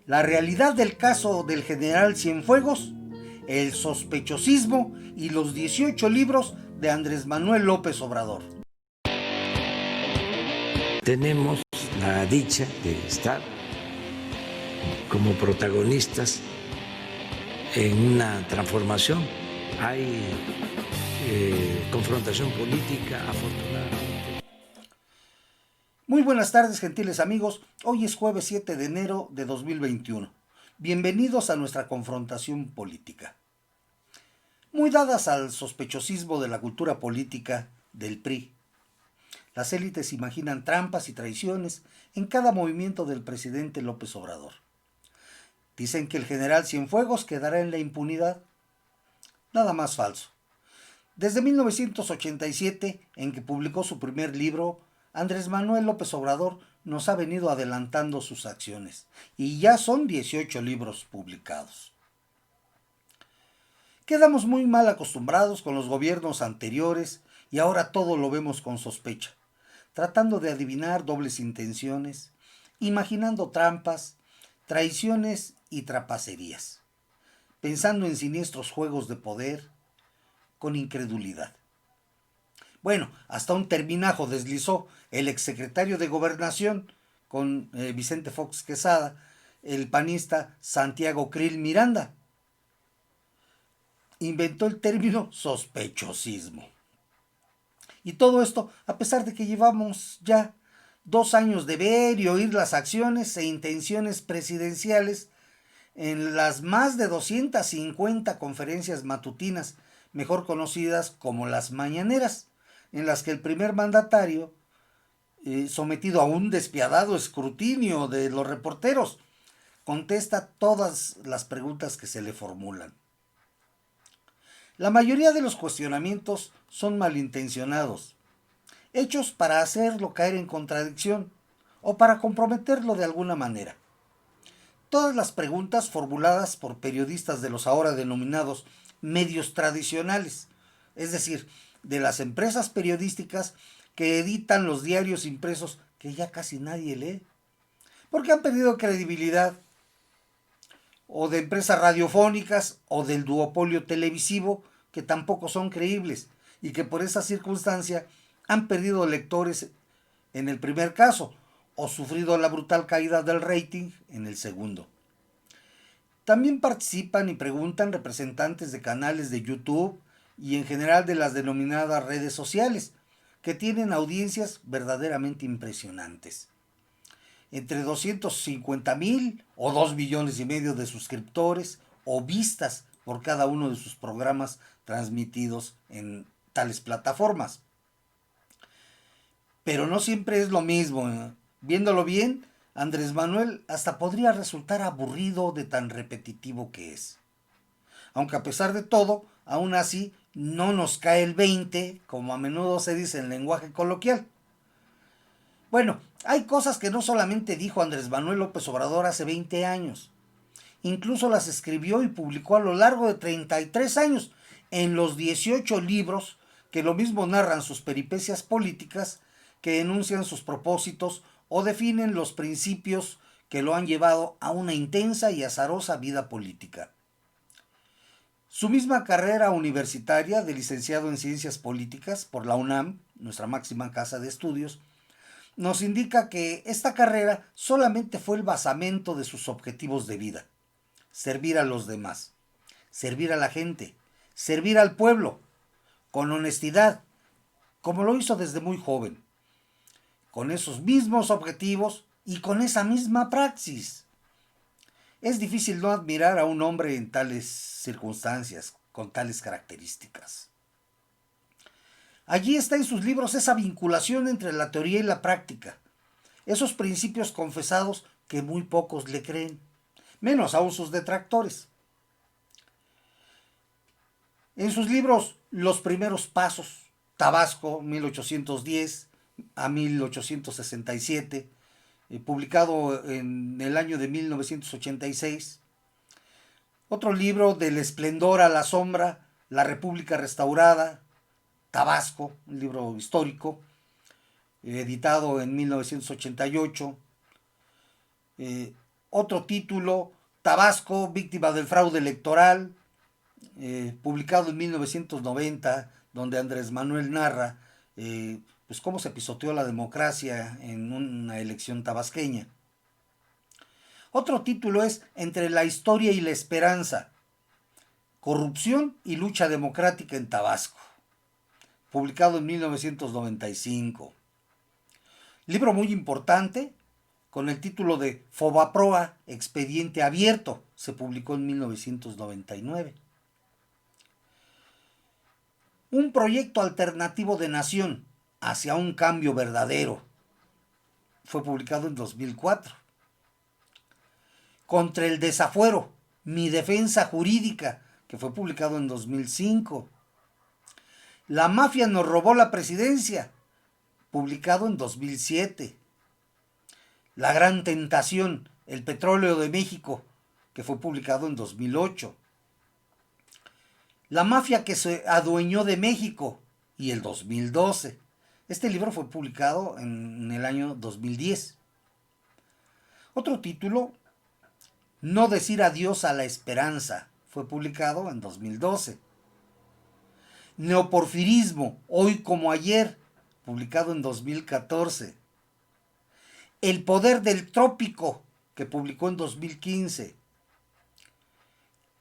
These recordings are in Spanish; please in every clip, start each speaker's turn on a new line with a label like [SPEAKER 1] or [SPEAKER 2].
[SPEAKER 1] la realidad del caso del general Cienfuegos, el sospechosismo y los 18 libros de Andrés Manuel López Obrador.
[SPEAKER 2] Tenemos la dicha de estar como protagonistas en una transformación. Hay confrontación política, afortunadamente.
[SPEAKER 1] Muy buenas tardes, gentiles amigos. Hoy es jueves 7 de enero de 2021. Bienvenidos a nuestra confrontación política. Muy dadas al sospechosismo de la cultura política del PRI, las élites imaginan trampas y traiciones en cada movimiento del presidente López Obrador. Dicen que el general Cienfuegos quedará en la impunidad. Nada más falso. Desde 1987, en que publicó su primer libro, Andrés Manuel López Obrador nos ha venido adelantando sus acciones, y ya son 18 libros publicados. Quedamos muy mal acostumbrados con los gobiernos anteriores y ahora todo lo vemos con sospecha, tratando de adivinar dobles intenciones, imaginando trampas, traiciones y trapacerías, pensando en siniestros juegos de poder, con incredulidad. Bueno, hasta un terminajo deslizó el exsecretario de Gobernación con Vicente Fox Quesada, el panista Santiago Krill Miranda. Inventó el término sospechosismo. Y todo esto a pesar de que llevamos ya 2 años de ver y oír las acciones e intenciones presidenciales en las más de 250 conferencias matutinas, mejor conocidas como las mañaneras, en las que el primer mandatario, sometido a un despiadado escrutinio de los reporteros, contesta todas las preguntas que se le formulan. La mayoría de los cuestionamientos son malintencionados, hechos para hacerlo caer en contradicción o para comprometerlo de alguna manera. Todas las preguntas formuladas por periodistas de los ahora denominados medios tradicionales, es decir, de las empresas periodísticas que editan los diarios impresos que ya casi nadie lee, porque han perdido credibilidad, o de empresas radiofónicas o del duopolio televisivo que tampoco son creíbles y que por esa circunstancia han perdido lectores en el primer caso o sufrido la brutal caída del rating en el segundo. También participan y preguntan representantes de canales de YouTube y en general de las denominadas redes sociales, que tienen audiencias verdaderamente impresionantes. Entre 250,000 o 2,5 millones de suscriptores o vistas por cada uno de sus programas transmitidos en tales plataformas. Pero no siempre es lo mismo. Viéndolo bien, Andrés Manuel hasta podría resultar aburrido de tan repetitivo que es. Aunque a pesar de todo, aún así no nos cae el 20, como a menudo se dice en lenguaje coloquial. Bueno, hay cosas que no solamente dijo Andrés Manuel López Obrador hace 20 años, incluso las escribió y publicó a lo largo de 33 años en los 18 libros que lo mismo narran sus peripecias políticas, que enuncian sus propósitos o definen los principios que lo han llevado a una intensa y azarosa vida política. Su misma carrera universitaria de licenciado en Ciencias Políticas por la UNAM, nuestra máxima casa de estudios, nos indica que esta carrera solamente fue el basamento de sus objetivos de vida: servir a los demás, servir a la gente, servir al pueblo, con honestidad, como lo hizo desde muy joven, con esos mismos objetivos y con esa misma praxis. Es difícil no admirar a un hombre en tales circunstancias, con tales características. Allí está en sus libros esa vinculación entre la teoría y la práctica, esos principios confesados que muy pocos le creen, menos aún sus detractores. En sus libros Los primeros pasos, Tabasco, 1810 a 1867, publicado en el año de 1986. Otro libro, Del esplendor a la sombra, La República restaurada, Tabasco, un libro histórico, editado en 1988. Otro título, Tabasco, víctima del fraude electoral, publicado en 1990, donde Andrés Manuel narra pues cómo se pisoteó la democracia en una elección tabasqueña. Otro título es Entre la historia y la esperanza, corrupción y lucha democrática en Tabasco, publicado en 1995. Libro muy importante, con el título de Fobaproa, expediente abierto, se publicó en 1999. Un proyecto alternativo de nación hacia un cambio verdadero, fue publicado en 2004. Contra el desafuero, mi defensa jurídica, que fue publicado en 2005. La mafia nos robó la presidencia, publicado en 2007. La gran tentación, el petróleo de México, que fue publicado en 2008. La mafia que se adueñó de México, y el 2012. Este libro fue publicado en el año 2010. Otro título, No decir adiós a la esperanza, fue publicado en 2012. Neoporfirismo, hoy como ayer, publicado en 2014. El poder del trópico, que publicó en 2015.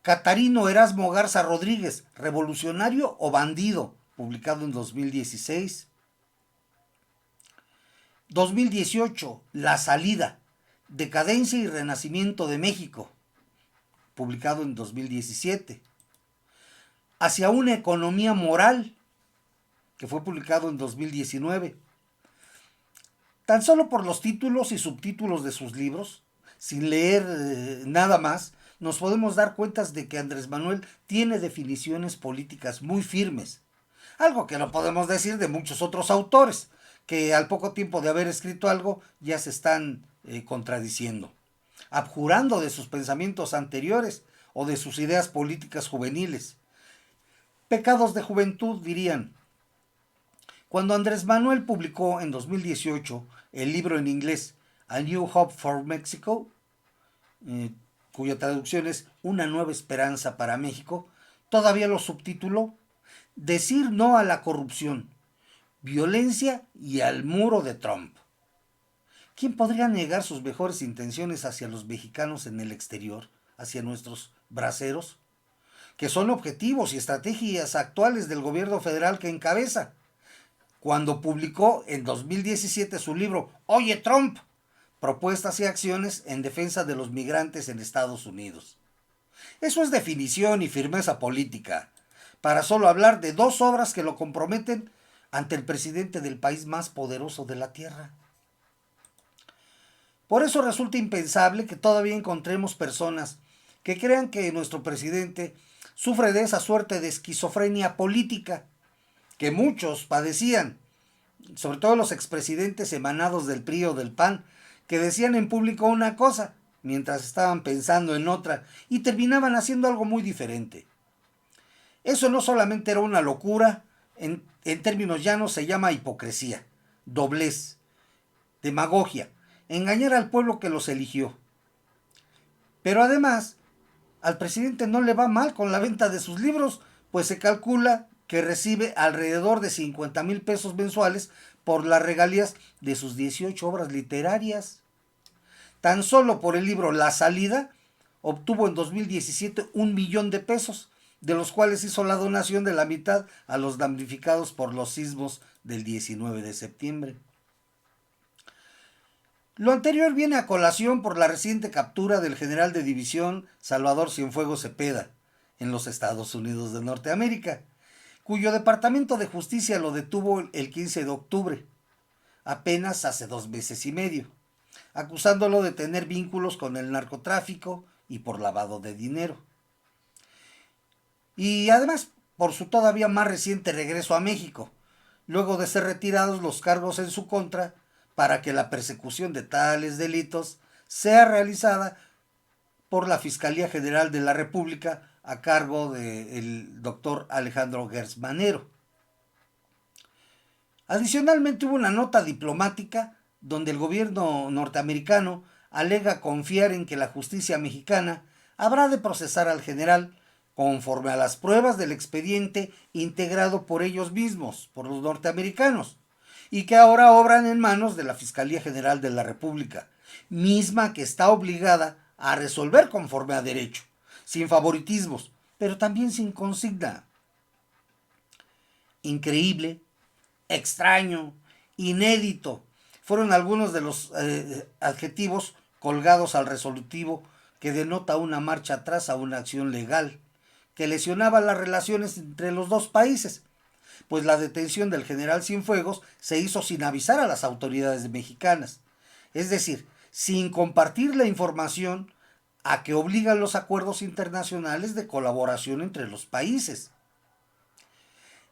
[SPEAKER 1] Catarino Erasmo Garza Rodríguez, revolucionario o bandido, publicado en 2016. 2018, La salida, decadencia y renacimiento de México, publicado en 2017. Hacia una economía moral, que fue publicado en 2019. Tan solo por los títulos y subtítulos de sus libros, sin leer nada más, nos podemos dar cuenta de que Andrés Manuel tiene definiciones políticas muy firmes. Algo que no podemos decir de muchos otros autores, que al poco tiempo de haber escrito algo ya se están contradiciendo, abjurando de sus pensamientos anteriores o de sus ideas políticas juveniles. Pecados de juventud, dirían. Cuando Andrés Manuel publicó en 2018 el libro en inglés A New Hope for Mexico, cuya traducción es Una nueva esperanza para México, todavía lo subtituló Decir no a la corrupción, violencia y al muro de Trump. ¿Quién podría negar sus mejores intenciones hacia los mexicanos en el exterior, hacia nuestros braceros? Que son objetivos y estrategias actuales del gobierno federal que encabeza. Cuando publicó en 2017 su libro Oye Trump, propuestas y acciones en defensa de los migrantes en Estados Unidos. Eso es definición y firmeza política, para solo hablar de dos obras que lo comprometen ante el presidente del país más poderoso de la tierra. Por eso resulta impensable que todavía encontremos personas que crean que nuestro presidente sufre de esa suerte de esquizofrenia política que muchos padecían, sobre todo los expresidentes emanados del PRI o del PAN, que decían en público una cosa mientras estaban pensando en otra y terminaban haciendo algo muy diferente. Eso no solamente era una locura, en términos llanos se llama hipocresía, doblez, demagogia, engañar al pueblo que los eligió. Pero además, al presidente no le va mal con la venta de sus libros, pues se calcula que recibe alrededor de 50,000 pesos mensuales por las regalías de sus 18 obras literarias. Tan solo por el libro La salida, obtuvo en 2017 1,000,000 de pesos, de los cuales hizo la donación de la mitad a los damnificados por los sismos del 19 de septiembre. Lo anterior viene a colación por la reciente captura del general de división Salvador Cienfuegos Cepeda en los Estados Unidos de Norteamérica, cuyo Departamento de Justicia lo detuvo el 15 de octubre, apenas hace 2 meses y medio, acusándolo de tener vínculos con el narcotráfico y por lavado de dinero. Y además por su todavía más reciente regreso a México, luego de ser retirados los cargos en su contra para que la persecución de tales delitos sea realizada por la Fiscalía General de la República a cargo del doctor Alejandro Gertz Manero. Adicionalmente hubo una nota diplomática donde el gobierno norteamericano alega confiar en que la justicia mexicana habrá de procesar al general conforme a las pruebas del expediente integrado por ellos mismos, por los norteamericanos, y que ahora obran en manos de la Fiscalía General de la República, misma que está obligada a resolver conforme a derecho, sin favoritismos, pero también sin consigna. Increíble, extraño, inédito, fueron algunos de los adjetivos colgados al resolutivo que denota una marcha atrás a una acción legal que lesionaba las relaciones entre los dos países, pues la detención del general Cienfuegos se hizo sin avisar a las autoridades mexicanas, es decir, sin compartir la información a que obligan los acuerdos internacionales de colaboración entre los países.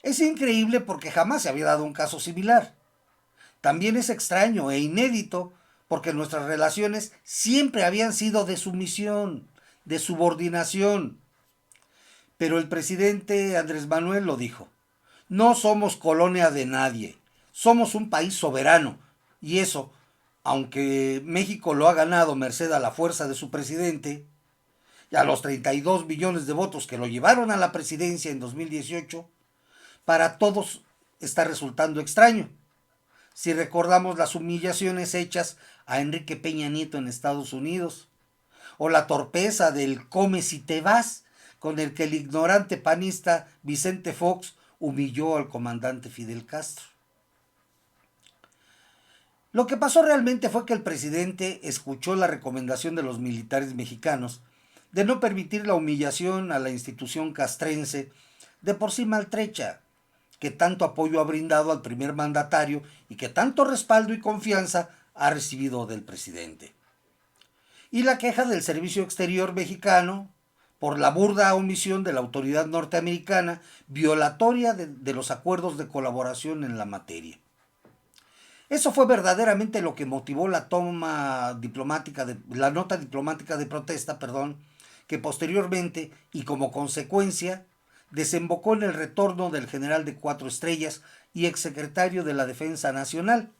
[SPEAKER 1] Es increíble porque jamás se había dado un caso similar. También es extraño e inédito porque nuestras relaciones siempre habían sido de sumisión, de subordinación. Pero el presidente Andrés Manuel lo dijo: no somos colonia de nadie, somos un país soberano, y eso, aunque México lo ha ganado merced a la fuerza de su presidente y a los 32 millones de votos que lo llevaron a la presidencia en 2018, para todos está resultando extraño. Si recordamos las humillaciones hechas a Enrique Peña Nieto en Estados Unidos, o la torpeza del "come si te vas", con el que el ignorante panista Vicente Fox humilló al comandante Fidel Castro. Lo que pasó realmente fue que el presidente escuchó la recomendación de los militares mexicanos de no permitir la humillación a la institución castrense, de por sí maltrecha, que tanto apoyo ha brindado al primer mandatario y que tanto respaldo y confianza ha recibido del presidente. Y la queja del Servicio Exterior mexicano por la burda omisión de la autoridad norteamericana, violatoria de los acuerdos de colaboración en la materia. Eso fue verdaderamente lo que motivó la nota diplomática de protesta, que posteriormente y como consecuencia desembocó en el retorno del general de 4 estrellas y exsecretario de la Defensa Nacional,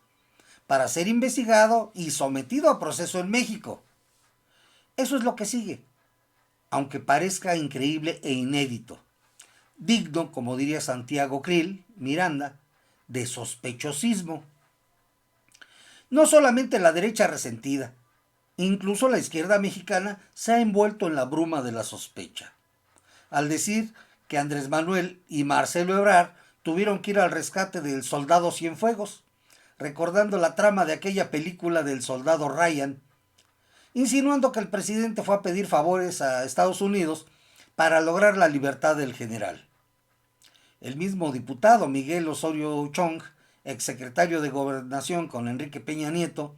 [SPEAKER 1] para ser investigado y sometido a proceso en México. Eso es lo que sigue, aunque parezca increíble e inédito, digno, como diría Santiago Krill Miranda, de sospechosismo. No solamente la derecha resentida, incluso la izquierda mexicana se ha envuelto en la bruma de la sospecha, al decir que Andrés Manuel y Marcelo Ebrard tuvieron que ir al rescate del soldado Cienfuegos, recordando la trama de aquella película del soldado Ryan, insinuando que el presidente fue a pedir favores a Estados Unidos para lograr la libertad del general. El mismo diputado Miguel Osorio Chong, exsecretario de Gobernación con Enrique Peña Nieto,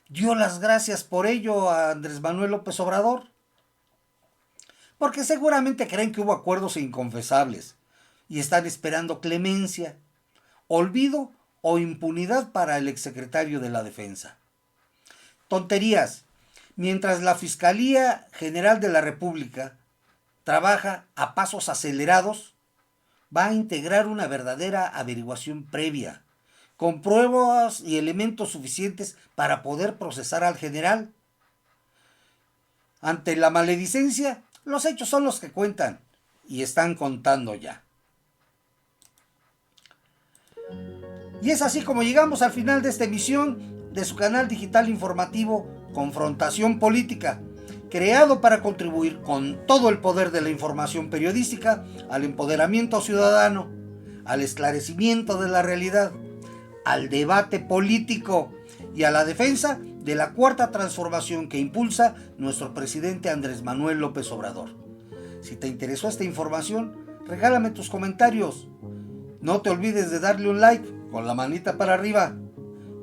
[SPEAKER 1] dio las gracias por ello a Andrés Manuel López Obrador, porque seguramente creen que hubo acuerdos inconfesables y están esperando clemencia, olvido o impunidad para el exsecretario de la Defensa. Tonterías. Mientras la Fiscalía General de la República trabaja a pasos acelerados, va a integrar una verdadera averiguación previa, con pruebas y elementos suficientes para poder procesar al general. Ante la maledicencia, los hechos son los que cuentan, y están contando ya. Y es así como llegamos al final de esta emisión de su canal digital informativo Confrontación Política, creado para contribuir con todo el poder de la información periodística al empoderamiento ciudadano, al esclarecimiento de la realidad, al debate político y a la defensa de la cuarta transformación que impulsa nuestro presidente Andrés Manuel López Obrador. Si te interesó esta información, regálame tus comentarios. No te olvides de darle un like con la manita para arriba.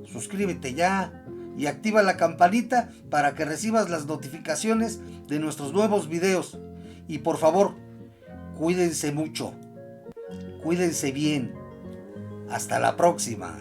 [SPEAKER 1] Suscríbete ya y activa la campanita para que recibas las notificaciones de nuestros nuevos videos. Y por favor, cuídense mucho, cuídense bien. Hasta la próxima.